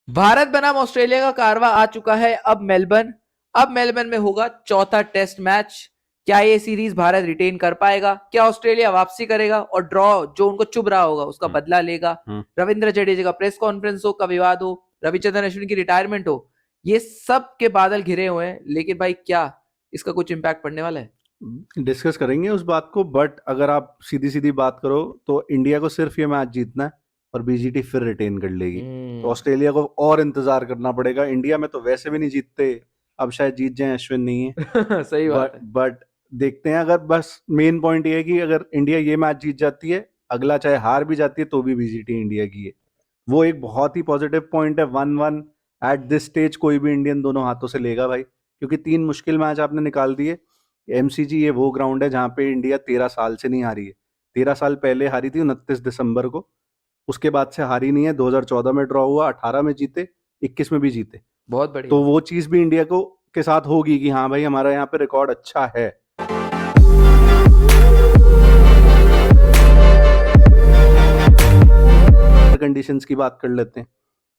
भारत बनाम ऑस्ट्रेलिया का कारवा आ चुका है अब मेलबर्न में होगा चौथा टेस्ट मैच। क्या ये सीरीज भारत रिटेन कर पाएगा? क्या ऑस्ट्रेलिया वापसी करेगा और ड्रॉ जो उनको चुभ रहा होगा उसका बदला लेगा? रविंद्र जडेजा का प्रेस कॉन्फ्रेंस हो, का विवाद हो, रविचंद्रन अश्विन की रिटायरमेंट हो, ये सब के बादल घिरे हुए हैं। लेकिन भाई क्या इसका कुछ इम्पैक्ट पड़ने वाला है? डिस्कस करेंगे उस बात को, बट अगर आप सीधी सीधी बात करो तो इंडिया को सिर्फ ये मैच जीतना है और बीजीटी फिर रिटेन कर लेगी। तो ऑस्ट्रेलिया को और इंतजार करना पड़ेगा। इंडिया में तो वैसे भी नहीं जीतते, अब शायद जीत जाए, अश्विन नहीं है। सही बात है। बट देखते हैं। अगर बस मेन पॉइंट ये है कि अगर इंडिया ये मैच जीत जाती है, अगला चाहे हार भी जाती है तो भी बीजीटी इंडिया की है। वो एक बहुत ही पॉजिटिव पॉइंट है। 1-1 एट दिस स्टेज कोई भी इंडियन दोनों हाथों से लेगा भाई, क्योंकि 3 मुश्किल मैच आपने निकाल दिए। एमसीजी ये वो ग्राउंड है जहाँ पे इंडिया 13 साल से नहीं हारी है। 13 साल पहले हारी थी 29 दिसंबर को, उसके बाद से हारी नहीं है। 2014 में ड्रॉ हुआ, 18 में जीते, 21 में भी जीते। बहुत तो बढ़िया। वो चीज भी इंडिया को के साथ होगी कि हाँ भाई हमारा यहाँ पे रिकॉर्ड अच्छा है। कंडीशंस की बात कर लेते हैं।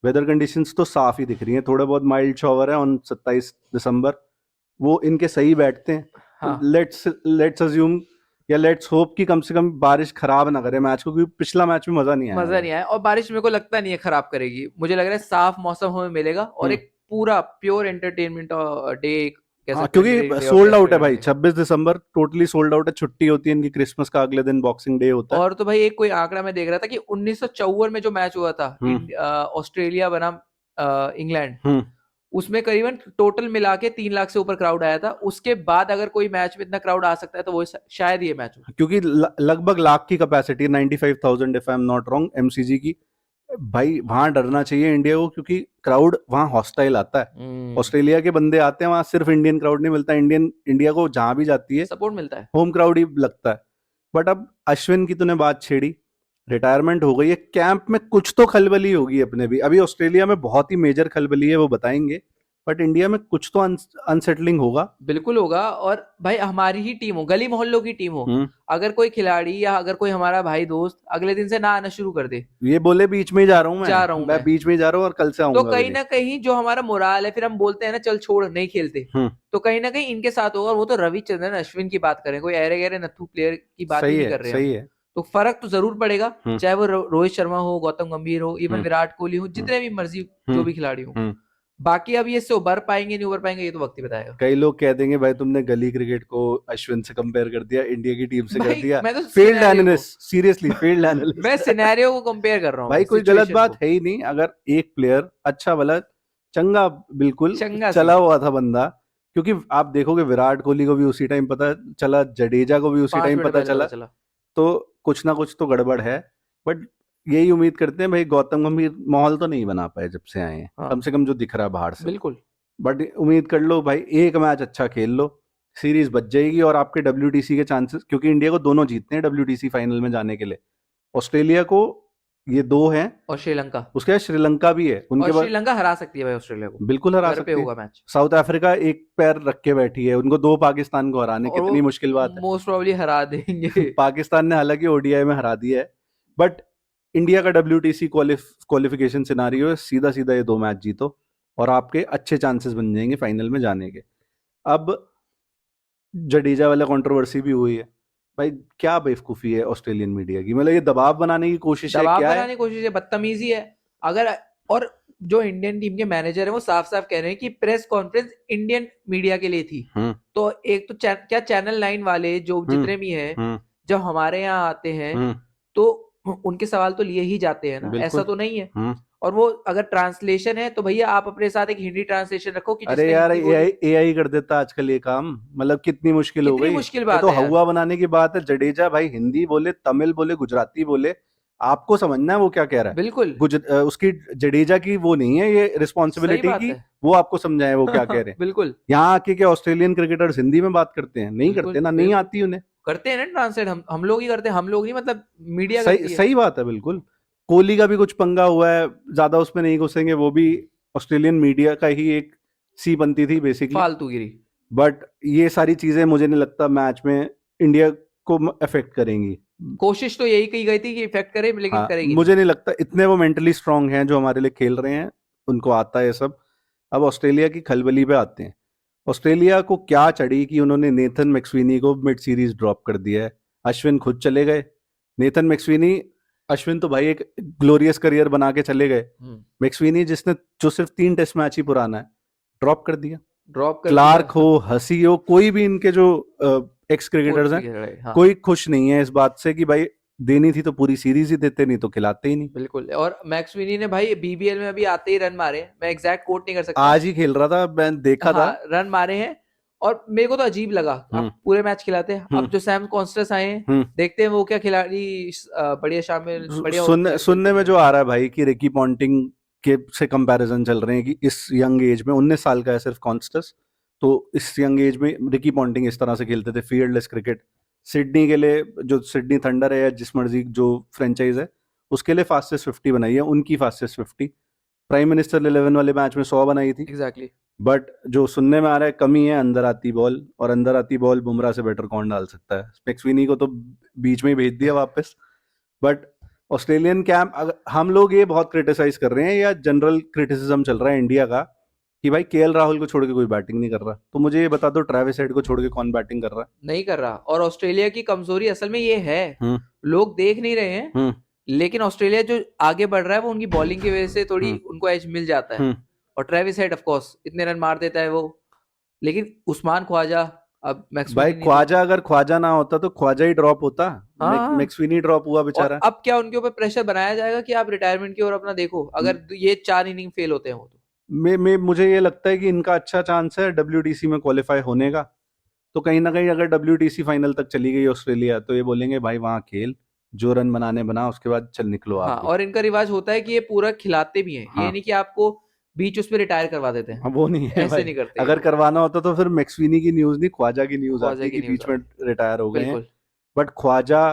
वेदर कंडीशंस तो साफ ही दिख रही हैं। थोड़ा बहुत माइल्ड शॉवर है ऑन 27 दिसंबर, वो इनके सही बैठते हैं। हाँ। लेट्स अज्यूम या लेट्स होप कि कम से कम बारिश खराब ना करे मैच को, क्योंकि पिछला मैच में मजा नहीं आया मजा भाई। नहीं आया और बारिश मेरे को लगता नहीं है खराब करेगी। मुझे लग रहा है साफ मौसम हमें मिलेगा और एक पूरा प्योर एंटरटेनमेंट डे कह हाँ, सकते हैं, क्योंकि day of sold test out है क्रिकेट भाई। डे। 26 दिसंबर टोटली सोल्ड आउट है, छुट्टी होती है इनकी, क्रिसमस का अगले दिन बॉक्सिंग डे होता है। और तो भाई एक कोई आंकड़ा मैं देख रहा था कि 1954 में जो मैच हुआ था ऑस्ट्रेलिया बनाम इंग्लैंड, उसमें करीबन टोटल मिला के 3 लाख से ऊपर क्राउड आया था। उसके बाद अगर कोई मैच में इतना क्राउड आ सकता है तो वो शायद ये मैच हो। क्योंकि लगभग लाख की capacity, 95,000 if I am not wrong, MCG की। भाई वहां डरना चाहिए इंडिया को, क्योंकि क्राउड वहां हॉस्टाइल आता है। ऑस्ट्रेलिया के बंदे आते हैं वहां, सिर्फ इंडियन क्राउड नहीं मिलता। इंडिया को जहां भी जाती है सपोर्ट मिलता है। होम क्राउड ही लगता है। बट अब अश्विन की तूने बात छेड़ी, रिटायरमेंट हो गई है, कैंप में कुछ तो खलबली होगी अपने भी। अभी ऑस्ट्रेलिया में बहुत ही मेजर खलबली है, वो बताएंगे। बट इंडिया में कुछ तो अनसेटलिंग होगा। बिल्कुल होगा। और भाई हमारी ही टीम हो, गली मोहल्लों की टीम हो, हम्म अगर कोई खिलाड़ी या अगर कोई हमारा भाई दोस्त अगले दिन से ना आना शुरू कर दे, ये बोले बीच में ही जा रहा हूं जा रहा हूं मैं बीच में ही जा रहा हूँ और कल से तो आऊंगा भी कहीं नहीं। ना कहीं जो हमारा मोराल है, फिर हम बोलते हैं ना चल छोड़ नहीं खेलते, हम्म तो कहीं ना कहीं इनके साथ होगा। और वो तो रविचंद्रन अश्विन की बात करें, कोई अरे गहरे नथु प्लेयर की बात ही सही नहीं है, कर रहे हम। सही है। तो फर्क तो जरूर पड़ेगा, चाहे वो रोहित शर्मा हो, गौतम गंभीर हो, इवन हम्म विराट कोहली हो, हम्म जितने भी मर्जी जो हम्म भी खिलाड़ी हो। हम्म बाकी अब ये इससे उभर पाएंगे नहीं उभर पाएंगे, ये तो वक्त ही बताएगा। कई लोग कह देंगे भाई तुमने गली क्रिकेट को अश्विन से कंपेयर कर दिया, इंडिया की टीम से कर भाई दिया। मैं तो फील्ड सिनेरियो को एनालिस्ट, सीरियसली फील्ड मैं एनालिस्ट। सिनेरियो को कंपेयर कर रहा हूँ, भाई भाई कोई गलत सिचुएशन बात को। है ही नहीं। अगर एक प्लेयर अच्छा वाला चंगा, बिल्कुल चंगा सी। चला हुआ था बंदा, क्योंकि आप देखोगे विराट कोहली को भी उसी टाइम पता चला, जडेजा को भी उसी 5 टाइम मिनट पता पहले पता चला। चला। तो कुछ ना कुछ तो गड़बड़ है। बट यही उम्मीद करते हैं भाई, गौतम गंभीर माहौल तो नहीं बना पाए जब से आए हैं, कम हाँ से कम जो दिख रहा है बाहर से। बिल्कुल। बट उम्मीद कर लो भाई, एक मैच अच्छा खेल लो, सीरीज बच जाएगी और आपके डब्ल्यूटीसी के चांसेस, क्योंकि इंडिया को दोनों जीतने हैं डब्ल्यूटीसी फाइनल में जाने के लिए। ऑस्ट्रेलिया को ये 2 हैं, और श्रीलंका। उसके बाद श्रीलंका भी है और उनके बाद। श्रीलंका हरा सकती है भाई ऑस्ट्रेलिया को। बिल्कुल हरा घर पे सकती है। होगा मैच। साउथ अफ्रीका एक पैर रख के बैठी है, उनको 2 पाकिस्तान को हराने और कितनी वो मुश्किल बात है। मोस्ट प्रोबेबली हरा देंगे। पाकिस्तान ने हालांकि ओडीआई में हरा दिया है। बट इंडिया का डब्ल्यूटीसी क्वालिफिकेशन सिनारियो है, सीधा सीधा ये 2 मैच जीतो और आपके अच्छे चांसेस बन जाएंगे फाइनल में जाने के। अब जडेजा वाला कंट्रोवर्सी भी हुई है भाई। क्या बेवकूफ़ी है ऑस्ट्रेलियन मीडिया की, मतलब ये दबाव बनाने की कोशिश है, दबाव क्या है? बनाने की कोशिश है, बदतमीजी है। अगर और जो इंडियन टीम के मैनेजर है वो साफ साफ कह रहे हैं कि प्रेस कॉन्फ्रेंस इंडियन मीडिया के लिए थी। तो एक तो क्या चैनल 9 वाले जो जितने भी हैं, हम्म जब हमारे यहाँ आते हैं हम्म तो उनके सवाल तो लिए ही जाते हैं ना, ऐसा बिल्कुल। तो नहीं है। और वो अगर ट्रांसलेशन है तो भैया आप अपने साथ एक हिंदी ट्रांसलेशन रखो कि अरे जिसने यार, हिंदी बोली। एआई कर देता आजकल ये काम, मतलब कितनी मुश्किल हो कितनी गई। मुश्किल ये बात तो है यार। हवा बनाने की बात है। जडेजा भाई हिंदी बोले, तमिल बोले, गुजराती बोले, आपको समझना है वो क्या कह रहा है। बिल्कुल उसकी जडेजा की वो नहीं है ये सही रिस्पॉन्सिबिलिटी बात की, है। वो आपको समझाए वो क्या कह रहे हैं। बिल्कुल यहाँ आके क्या ऑस्ट्रेलियन क्रिकेटर्स हिंदी में बात करते हैं? नहीं बिल्कुल करते ना, नहीं बिल्कुल आती उन्हें। करते हैं ना ट्रांसलेट, हम लोग ही करते हैं। हम लोग नहीं मतलब मीडिया सही करती है। सही बात है, बिल्कुल। कोहली का भी कुछ पंगा हुआ है, ज्यादा उसमें नहीं घुसेंगे। वो भी ऑस्ट्रेलियन मीडिया का ही एक सी बनती थी बेसिकली। फालतूगिरी। बट ये सारी चीजें मुझे नहीं लगता मैच में इंडिया को अफेक्ट करेंगी। कोशिश तो यही की गई थी कि इफेक्ट करे, लेकिन हाँ, करेगी नहीं। मुझे नहीं लगता इतने वो मेंटली स्ट्रांग हैं जो हमारे लिए खेल रहे हैं। उनको आता है सब। अब ऑस्ट्रेलिया की खलबली पे आते हैं। ऑस्ट्रेलिया को क्या चढ़ी कि उन्होंने नेथन मैक्सवीनी को मिड सीरीज ड्रॉप कर दिया है। अश्विन खुद चले गए। नेथन मैक्सवीनी, अश्विन तो भाई एक ग्लोरियस करियर बना के चले गए। मैक्सवीनी जिसने जो सिर्फ 3 टेस्ट मैच ही पुराना है, ड्रॉप कर दिया। ड्रॉप कर क्लार्क दिया। हो, हसी हो, कोई भी इनके जो एक्स क्रिकेटर्स हैं, हाँ, कोई खुश नहीं है इस बात से कि भाई देनी थी तो पूरी सीरीज ही देते, नहीं तो खिलाते ही नहीं। बिल्कुल। और मैक्सविनी ने भाई बीबीएल में अभी आते ही रन मारे हैं। मैं एग्जैक्ट कोट नहीं कर सकता, आज ही खेल रहा था, मैं देखा था। हाँ रन मारे हैं। और मेरे को तो अजीब लगा, आप पूरे मैच खिलाते हैं। अब जो सैम कॉन्स्टेंस आए हैं, देखते हैं वो क्या खिलाड़ी बढ़िया शामिल बढ़िया सुनने में जो आ रहा है भाई कि रिकी पॉन्टिंग के से कंपैरिजन चल रहे हैं कि इस यंग एज में, 19 साल का है सिर्फ कॉन्स्टेंस, तो इस यंग एज में रिकी पॉन्टिंग इस तरह से खेलते थे फील्डलेस क्रिकेट। सिडनी के लिए, जो सिडनी थंडर है या जिस मर्जी जो फ्रेंचाइज है, उसके लिए फास्टेस्ट 50 बनाई है, उनकी फास्टेस्ट 50। प्राइम मिनिस्टर 11 वाले मैच में 100 बनाई थी। एग्जैक्टली। बट जो सुनने में आ रहा है कमी है अंदर आती बॉल, और अंदर आती बॉल बुमराह से बेटर कौन डाल सकता है। मैक्सवीनी को तो बीच में ही भेज दिया वापस। बट ऑस्ट्रेलियन कैंप, हम लोग ये बहुत क्रिटिसाइज कर रहे हैं या जनरल क्रिटिसिज्म चल रहा है इंडिया का कि भाई केएल राहुल को छोड़ के कोई बैटिंग नहीं कर रहा, तो मुझे ये बता दो ट्रेविस हेड को छोड़ के कौन बैटिंग कर रहा है? नहीं कर रहा। और ऑस्ट्रेलिया की कमजोरी असल में ये है, लोग देख नहीं रहे हैं, लेकिन ऑस्ट्रेलिया जो आगे बढ़ रहा है वो उनकी बॉलिंग की वजह से थोड़ी उनको एज मिल जाता है। और ट्रेविस हेड ऑफ कोर्स इतने रन मार देता है वो, लेकिन उस्मान ख्वाजा, अब भाई ख्वाजा, अगर ख्वाजा ना होता तो ख्वाजा ही ड्रॉप होता। मैक्सवीनी ड्रॉप हुआ बेचारा। अब क्या उनके ऊपर प्रेशर बनाया जाएगा कि आप रिटायरमेंट की ओर अपना देखो, अगर ये 4 इनिंग फेल होते हैं तो मुझे ये लगता है कि इनका अच्छा चांस है WTC में क्वालिफाई होने का। तो कहीं ना कहीं अगर WTC फाइनल तक चली गई ऑस्ट्रेलिया, तो ये बोलेंगे भाई वहां खेल, जो रन बनाने बना, उसके बाद चल निकलो आप। हाँ, और इनका रिवाज होता है कि ये पूरा खिलाते भी हैं। ये नहीं कि आपको बीच उसमें रिटायर करवा देते हैं। वो नहीं है ऐसे भाई। नहीं करते। अगर करवाना होता तो फिर मैक्सवीनी की न्यूज नहीं, ख्वाजा की न्यूज ख्वाजा आती की कि न्यूज बीच में रिटायर हो गए हैं। बिल्कुल। बट ख्वाजा,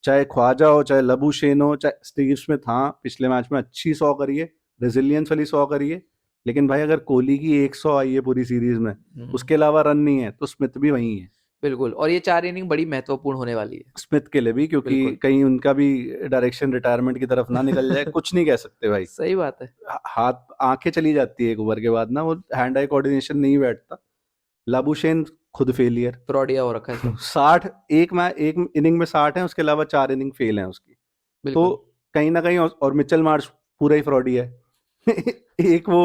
चाहे ख्वाजा हो, चाहे लबुशेन हो, चाहे स्टीव स्मिथ, हाँ पिछले मैच में अच्छी 100 करिए, रेजिलियंस वाली 100 करिए। लेकिन भाई अगर कोहली की 100 आई है पूरी सीरीज में, उसके अलावा रन नहीं है, तो स्मिथ भी वही है। बिल्कुल। और ये 4 इनिंग बड़ी महत्वपूर्ण होने वाली है स्मिथ के लिए भी, क्योंकि कहीं उनका भी डायरेक्शन रिटायरमेंट की तरफ ना निकल जाए। कुछ नहीं कह सकते भाई। सही बात है। हाथ आंखें चली जाती है एक ओवर के बाद ना, वो हैंड आई कोऑर्डिनेशन नहीं बैठता। लाबुशेन खुद फेलियर, फ्रॉडिया हो रखा है 60 एक इनिंग में 60 है, उसके अलावा 4 इनिंग फेल है उसकी। तो कहीं ना कहीं, और मिचेल मार्श पूरा ही फ्रॉडी है। एक वो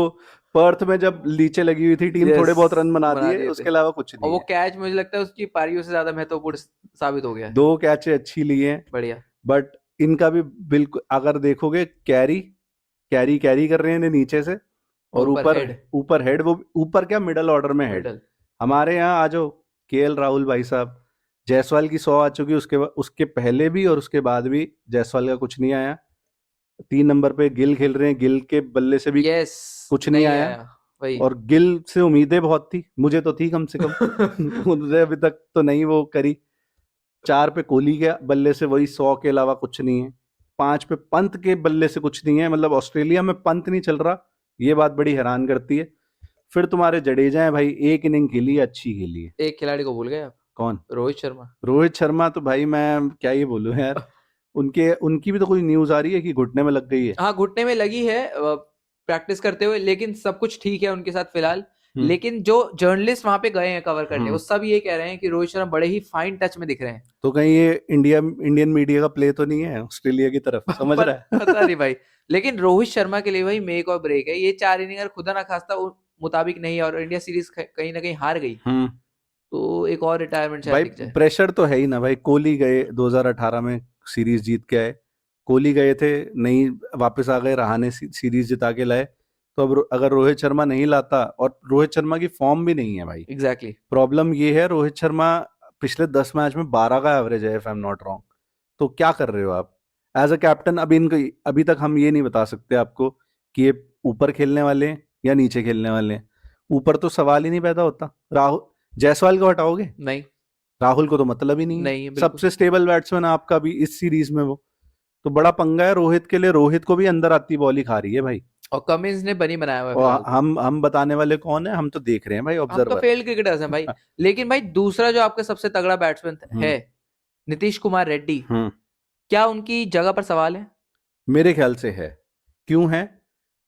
पर्थ में जब लीचे लगी हुई थी टीम, थोड़े बहुत रन बना दिए, उसके अलावा कुछ नहीं। और वो कैच मुझे लगता है उसकी पारियों से ज्यादा महत्वपूर्ण साबित हो गया है। 2 कैचे अच्छी लिए हैं, बढ़िया। बट इनका भी बिल्कुल, अगर देखोगे कैरी कर रहे हैं नीचे से, और ऊपर हेड, वो ऊपर क्या मिडल ऑर्डर में हेड। हमारे यहाँ आ जाओ केएल राहुल भाई साहब, जायसवाल की 100 आ चुकी, उसके पहले भी और उसके बाद भी जायसवाल का कुछ नहीं आया। 3 नंबर पे गिल खेल रहे हैं, गिल के बल्ले से भी कुछ नहीं आया। और गिल से उम्मीदें बहुत थी, मुझे तो थी कम से कम। मुझे अभी तक तो नहीं वो करी। 4 पे कोहली के बल्ले से वही 100 के अलावा कुछ नहीं है। 5 पे पंत के बल्ले से कुछ नहीं है। मतलब ऑस्ट्रेलिया में पंत नहीं चल रहा, ये बात बड़ी हैरान करती है। फिर तुम्हारे जडेजा है भाई, एक इनिंग खेली, अच्छी खेली है। एक खिलाड़ी को भूल गए आप। कौन? रोहित शर्मा तो भाई मैं क्या ही बोलूं यार। उनकी भी तो कोई न्यूज आ रही है कि घुटने में लग गई है। हाँ, घुटने में लगी है प्रैक्टिस करते हुए, लेकिन सब कुछ ठीक है उनके साथ फिलहाल। लेकिन जो जर्नलिस्ट वहां पे गए हैं कवर करने, वो सब ये कह रहे हैं कि रोहित शर्मा बड़े ही फाइन टच में दिख रहे हैं। तो कहीं ये इंडियन मीडिया का प्ले तो नहीं है ऑस्ट्रेलिया की तरफ, समझ रहा है? पता नहीं भाई। लेकिन रोहित शर्मा के लिए भाई मेक और ब्रेक है। ये 4 इनिंग अगर खुदा ना खास्ता मुताबिक नहीं, और इंडिया सीरीज कहीं ना कहीं हार गई, तो एक और रिटायरमेंट शायद दिख जाए। प्रेशर तो है ही ना भाई। कोहली गए 2018 में, सीरीज जीत के आए। कोहली गए थे, नहीं वापस आ गए, रहाणे सीरीज जिता के लाए। तो अब अगर रोहित शर्मा नहीं लाता, और रोहित शर्मा की फॉर्म भी नहीं है भाई। एग्जैक्टली। प्रॉब्लम ये है, रोहित शर्मा पिछले 10 मैच में 12 का एवरेज है, if I am not wrong. तो क्या कर रहे हो आप एज अ कैप्टन? अभी तक हम ये नहीं बता सकते आपको कि ये ऊपर खेलने वाले हैं या नीचे खेलने वाले हैं। ऊपर तो सवाल ही नहीं पैदा होता। राहुल, जायसवाल को हटाओगे? नहीं। राहुल को तो मतलब ही नहीं है। सबसे स्टेबल बैट्समैन आपका भी इस सीरीज में वो। तो बड़ा पंगा है रोहित के लिए। रोहित को भी अंदर आती बॉल ही खा रही है भाई। और कमिंस ने बनी बनाया हुआ है। और हम बताने वाले कौन है? हम तो देख रहे हैं भाई, ऑब्जर्वर। हम तो फेल्ड क्रिकेटर्स हैं भाई। लेकिन भाई दूसरा जो आपका सबसे तगड़ा बैट्समैन है, नीतीश कुमार रेड्डी, क्या उनकी जगह पर सवाल है? मेरे ख्याल से है। क्यों है?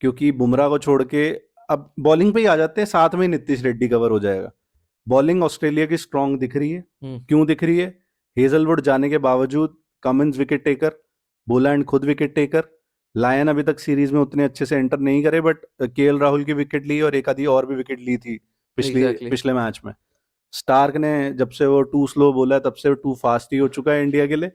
क्योंकि बुमराह को छोड़ के अब बॉलिंग पे ही आ जाते हैं, साथ में ही नीतीश रेड्डी कवर हो जाएगा। बॉलिंग ऑस्ट्रेलिया की स्ट्रांग दिख रही है। क्यों दिख रही है? हेजलवुड जाने के बावजूद कमिंस विकेट टेकर, बोलैंड खुद विकेट टेकर, लायन अभी तक सीरीज में उतने अच्छे से एंटर नहीं करे, बट केएल राहुल की विकेट ली और एक आधी और भी विकेट ली थी Exactly. पिछले मैच में। स्टार्क ने जब से वो टू स्लो बोला है, तब से वो टू फास्ट ही हो चुका है इंडिया के लिए।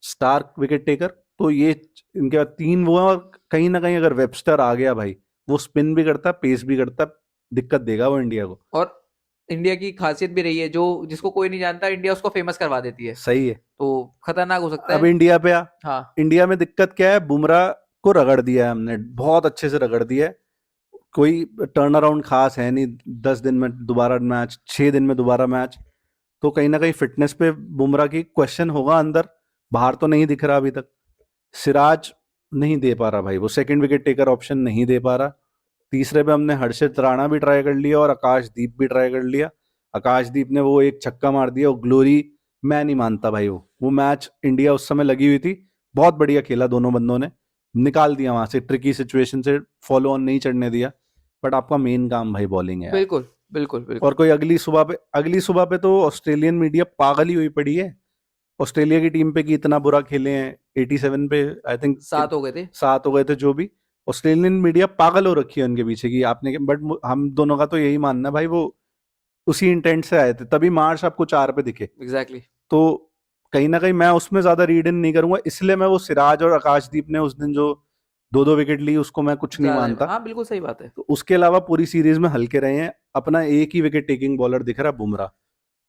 स्टार्क विकेट टेकर, तो ये इनके बाद 3 वो हैं, और कहीं ना कहीं अगर वेबस्टर आ गया भाई, वो स्पिन भी करता, पेस भी करता, दिक्कत देगा वो इंडिया को। और इंडिया की खासियत भी रही है, जो जिसको कोई नहीं जानता इंडिया उसको फेमस करवा देती है, सही है। तो खतरनाक हो सकता अब है। इंडिया पे आ, हाँ, इंडिया में दिक्कत क्या है? बुमराह को रगड़ दिया है हमने, बहुत अच्छे से रगड़ दिया है। कोई टर्न अराउंड खास है नहीं, 10 दिन में दोबारा मैच, 6 दिन में दोबारा मैच, तो कहीं ना कहीं फिटनेस पे बुमराह की क्वेश्चन होगा अंदर, बाहर तो नहीं दिख रहा अभी तक। सिराज नहीं दे पा रहा भाई, वो सेकंड विकेट टेकर ऑप्शन नहीं दे पा रहा। तीसरे पे हमने हर्षित राणा भी ट्राई कर लिया और आकाशदीप भी ट्राई कर लिया। आकाशदीप ने वो एक छक्का मार दिया, वो ग्लोरी मैं नहीं मानता भाई। वो मैच इंडिया उस समय लगी हुई थी, बहुत बढ़िया खेला दोनों बंदों ने, निकाल दिया वहां से, ट्रिकी सिचुएशन से फॉलो ऑन नहीं चढ़ने दिया। बट आपका मेन काम भाई बॉलिंग है यार। बिल्कुल बिल्कुल बिल्कुल। और कोई अगली सुबह पे तो ऑस्ट्रेलियन मीडिया पागल ही हुई पड़ी है ऑस्ट्रेलिया की टीम पे कि इतना बुरा खेले हैं। 87 पे आई थिंक 7 हो गए थे। 7 हो गए थे, जो भी। ऑस्ट्रेलियन मीडिया पागल हो रखी है उनके पीछे कि आपने, बट हम दोनों का तो यही मानना है भाई, वो उसी इंटेंट से आए थे, तभी मार्श आपको 4 पे दिखे। एग्जैक्टली। तो कहीं ना कहीं मैं उसमें ज्यादा रीड इन नहीं करूंगा, इसलिए मैं वो सिराज और आकाशदीप ने उस दिन जो 2-2 विकेट ली, उसको मैं कुछ नहीं ज्यादा मानता। हाँ, बिल्कुल सही बात है। तो उसके अलावा पूरी सीरीज में हल्के रहे हैं। अपना एक ही विकेट टेकिंग बॉलर दिख रहा है, बुमराह।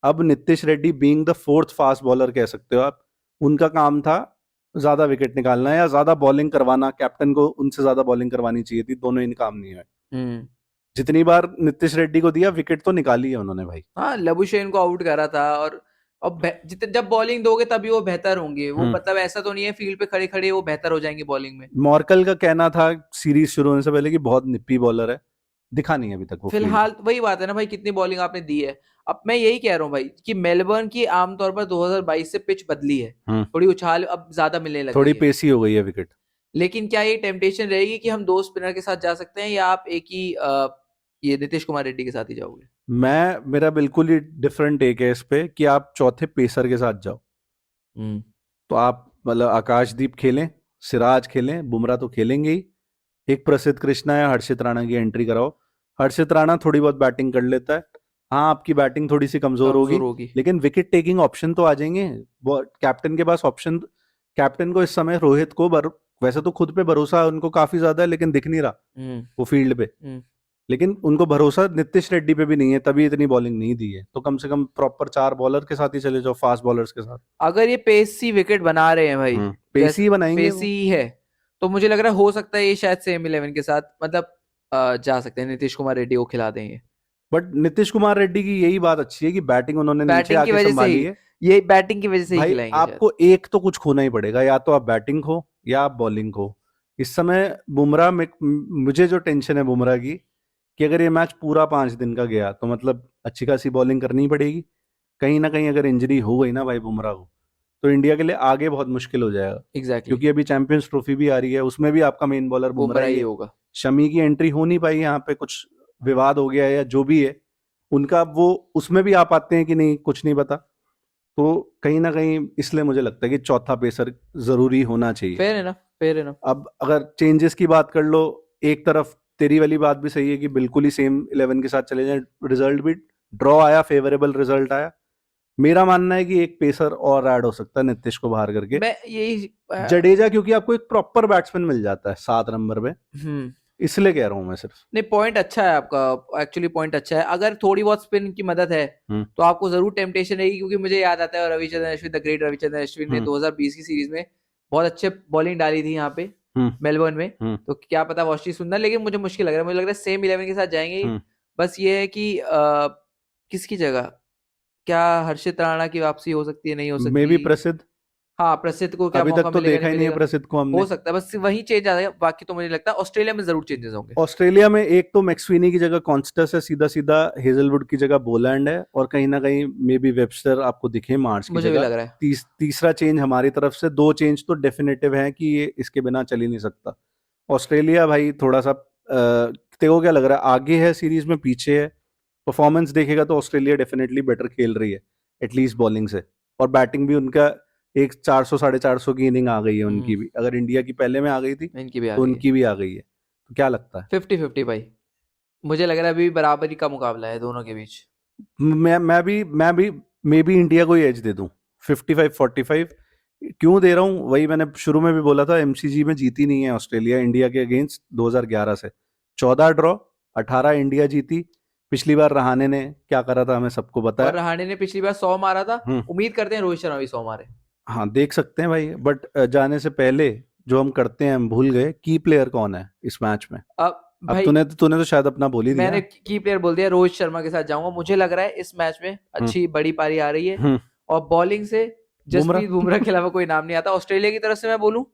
अब Nitish Reddy being the 4th fast bowler कह सकते हो आप, उनका काम था ज्यादा विकेट निकालना या ज्यादा बॉलिंग करवाना, कैप्टन को उनसे ज्यादा बॉलिंग करवानी चाहिए थी, दोनों इन काम नहीं हुए। हम्म। जितनी बार नीतीश रेड्डी को दिया विकेट तो निकाली है उन्होंने भाई। हाँ, लबुशेन को आउट करा था, और अब जितने जब बॉलिंग दोगे तभी वो बेहतर होंगे। वो मतलब ऐसा तो नहीं है फील्ड पे खड़े खड़े वो बेहतर हो जाएंगे बॉलिंग में। मॉर्कल का कहना था सीरीज शुरू होने से पहले कि बहुत निप्पी बॉलर है, दिखा नहीं अभी तक वो फील्ड। फिलहाल वही बात है ना भाई, कितनी बॉलिंग आपने दी है। अब मैं यही कह रहा हूँ भाई कि मेलबर्न की आमतौर पर 2022 से पिच बदली है, थोड़ी उछाल अब ज्यादा मिलने लगी थोड़ी है। पेसी हो गई है विकेट। लेकिन क्या ये टेम्पटेशन रहेगी कि हम 2 स्पिनर के साथ जा सकते हैं, या आप एक ही ये नीतीश कुमार रेड्डी के साथ ही जाओगे? मेरा बिल्कुल ही डिफरेंट टेक है इस पे कि आप चौथे पेसर के साथ जाओ। तो आप मतलब आकाशदीप खेलें, सिराज खेलें, बुमराह तो खेलेंगे ही, एक प्रसिद्ध कृष्णा या हर्षित राणा की एंट्री कराओ। हर्षित राणा थोड़ी बहुत बैटिंग कर लेता है, हाँ आपकी बैटिंग थोड़ी सी कमजोर होगी, लेकिन विकेट टेकिंग ऑप्शन तो आ जाएंगे। कैप्टन के पास ऑप्शन, कैप्टन को इस समय रोहित को वैसे तो खुद पे भरोसा है उनको काफी ज्यादा है, लेकिन दिख नहीं रहा वो फील्ड पे। लेकिन उनको भरोसा नीतीश रेड्डी पे भी नहीं है, तभी इतनी बॉलिंग नहीं दी है। तो कम से कम प्रॉपर 4 बॉलर के साथ ही चले जाओ, फास्ट बॉलर्स के साथ। अगर ये पेसी विकेट बना रहे हैं भाई, पेसी बनाएंगे, पेसी ही है, तो मुझे लग रहा है हो सकता है ये शायद सेम 11 के साथ मतलब जा सकते हैं, नीतीश कुमार रेड्डी को खिला देंगे। बट नीतीश कुमार रेड्डी की यही बात अच्छी है कि बैटिंग उन्होंने नीचे बैटिंग की आके वजह से संभाली ही, है ये बैटिंग की वजह से ही भाई। खिलाएंगे आपको एक तो कुछ खोना ही पड़ेगा, या तो आप बैटिंग खो या आप बॉलिंग खो। इस समय बुमराह में मुझे जो टेंशन है बुमराह की, कि अगर ये मैच पूरा 5 दिन का गया तो मतलब अच्छी खासी बॉलिंग करनी पड़ेगी। कहीं ना कहीं अगर इंजरी हो गई ना भाई बुमराह को, तो इंडिया के लिए आगे बहुत मुश्किल हो जाएगा। एग्जैक्टली। क्योंकि अभी चैंपियंस ट्रॉफी भी आ रही है, उसमें भी आपका मेन बॉलर बुमराह ही है। होगा। शमी की एंट्री हो नहीं पाई, यहाँ पे कुछ विवाद हो गया है या जो भी है उनका, वो उसमें भी आ पाते हैं कि नहीं कुछ नहीं पता। तो कहीं ना कहीं इसलिए मुझे लगता है कि चौथा पेसर जरूरी होना चाहिए। फेयर है ना, फेयर है ना। अब अगर चेंजेस की बात कर लो, एक तरफ तेरी वाली बात भी सही है कि बिल्कुल ही सेम 11 के साथ चले जाएं, रिजल्ट भी ड्रॉ आया, फेवरेबल रिजल्ट आया। मेरा मानना है कि एक पेसर और ऐड हो सकता है नीतीश को बाहर करके, मैं यही जडेजा, क्योंकि आपको एक प्रॉपर बैट्समैन मिल जाता है 7 नंबर पे, इसलिए कह रहा हूं मैं सिर्फ। नहीं, पॉइंट अच्छा है आपका, एक्चुअली पॉइंट अच्छा है। अगर थोड़ी बहुत स्पिन की मदद है तो आपको जरूर टेम्पटेशन रहेगी, क्योंकि मुझे याद आता है रविचंद्रन अश्विन, द ग्रेट रविचंद्रन अश्विन ने 2020 की सीरीज में बहुत अच्छे बॉलिंग डाली थी यहाँ पे मेलबर्न में। तो क्या पता वॉशी सुंदर, लेकिन मुझे मुश्किल लग रहा है, मुझे लग रहा है सेम 11 के साथ जाएंगे ही। बस ये है कि किसकी जगह, क्या हर्षित राणा की वापसी हो सकती है, नहीं हो सकती? मे भी प्रसिद्ध, हाँ, प्रसिद्ध को क्या अभी मौका तक तो मिलेगा, देखा ही नहीं है प्रसिद्ध को हमने। हो सकता है बस वही चेंज आ जाएगा, बाकी तो मुझे लगता है ऑस्ट्रेलिया में जरूर चेंजेस होंगे। ऑस्ट्रेलिया में एक तो मैक्सवीनी की जगह कॉन्स्टस है सीधा सीधा, हेजलवुड की जगह बोलैंड है, और कहीं ना कहीं मे बी वेबस्टर आपको दिखे मार्च की मुझे भी जगह। लग रहा है। तीसरा चेंज हमारी तरफ से, 2 चेंज तो डेफिनेटिव है कि ये इसके बिना चल ही नहीं सकता। ऑस्ट्रेलिया भाई थोड़ा सा तेरे को क्या लग रहा है, आगे है सीरीज में, पीछे है? परफॉर्मेंस देखेगा तो ऑस्ट्रेलिया डेफिनेटली बेटर खेल रही है, एटलीस्ट बॉलिंग से। और बैटिंग भी उनका एक 400 450 की इनिंग आ गई है उनकी भी। अगर इंडिया की पहले में आ गई थी इनकी भी आ तो गई है। उनकी भी आ गई है। तो क्या लगता है? 50-50 भाई, मुझे लग रहा है अभी बराबरी का मुकाबला है दोनों के बीच। मैं भी मे बी इंडिया को ही एज दे दूं, 55-45। क्यों दे रहा हूँ, वही मैंने शुरू में भी बोला था, एमसीजी में जीती नहीं है ऑस्ट्रेलिया इंडिया के अगेंस्ट 2011 से। 14 ड्रॉ, 18 इंडिया जीती। पिछली बार रहाणे ने क्या करा था हमें सबको पता और है। रहाणे ने पिछली बार 100 मारा था, हम्म। उम्मीद करते हैं रोहित शर्मा भी 100 मारे। हाँ देख सकते हैं भाई, बट जाने से पहले जो हम करते हैं, हम भूल गए की प्लेयर कौन है इस मैच में। अब अब भाई तूने तो शायद अपना बोल ही मैंने दिया। की प्लेयर बोल दिया, रोहित शर्मा के साथ जाऊंगा। मुझे लग रहा है इस मैच में हम्म। अच्छी बड़ी पारी आ रही है, हम्म। और बॉलिंग से बुमराह। जसप्रीत बुमराह के अलावा कोई नाम नहीं आता। ऑस्ट्रेलिया की तरफ से मैं बोलूं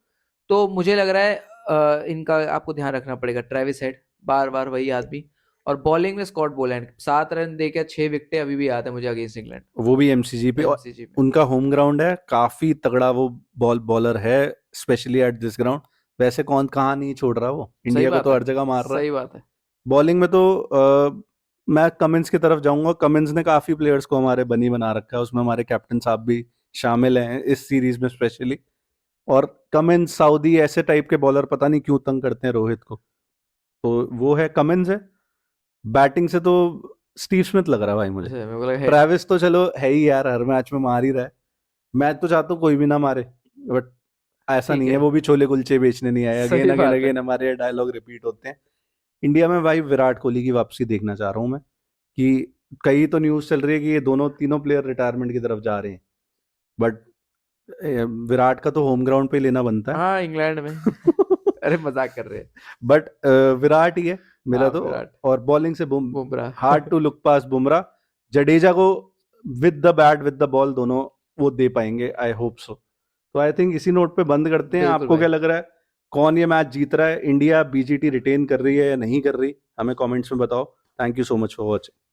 तो मुझे लग रहा है इनका आपको ध्यान रखना पड़ेगा, ट्रेविस हेड, बार बार वही आदमी। और बॉलिंग में स्कॉट बोलैंड 7 रन देकर 6 विकेटें अभी भी याद है मुझे अगेंस्ट इंग्लैंड, वो भी एमसीजी पे, और एमसीजी में। उनका होम ग्राउंड है, काफी तगड़ा वो बॉलर है, स्पेशली एट दिस ग्राउंड। वैसे कौन कहाँ नहीं छोड़ रहा वो, सही इंडिया को बात तो है, हर जगह मार रहा है। सही बात है। बॉलिंग में तो मैं कमिंस की तरफ जाऊंगा। कमिंस ने काफी प्लेयर्स को हमारे बनी बना रखा है, उसमें हमारे कैप्टन साहब भी शामिल हैं इस सीरीज में स्पेशली। और कमिंस, साउदी, ऐसे टाइप के बॉलर पता नहीं क्यों तंग करते हैं रोहित को। तो वो है, कमिंस है। बैटिंग से तो स्टीव स्मिथ लग रहा है भाई मुझे। अच्छा, मेरे को लगा ट्रेविस तो चलो है ही यार, हर मैच में मार ही रहा है। मैं तो चाहता हूँ कोई भी ना मारे, बट ऐसा ठीक नहीं है, है, वो भी छोले कुलचे बेचने नहीं आए। अगेन सही अगेन बात है। अगेन हमारे डायलॉग रिपीट होते हैं। इंडिया में भाई विराट कोहली की वापसी देखना चाह रहा हूँ मैं, कि कई तो न्यूज़ चल रही है कि ये दोनों तीनों प्लेयर रिटायरमेंट की तरफ जा रहे हैं, बट विराट का तो होम ग्राउंड पे ही लेना बनता है। हाँ, इंग्लैंड में। अरे मजाक कर रहे हैं। बट विराट ही है मेरा हाँ, तो। विराट, और बॉलिंग से बुमराह। हार्ड टू लुक पास बुमराह। जडेजा को with the bat with the ball दोनों वो दे पाएंगे, आई होप सो। तो आई थिंक इसी नोट पे बंद करते हैं। बिल्कुल आपको भाई। क्या लग रहा है, कौन ये मैच जीत रहा है? इंडिया बीजीटी रिटेन कर रही है या नहीं कर रही? हमें कमेंट्स में बताओ। Thank you so much for watching.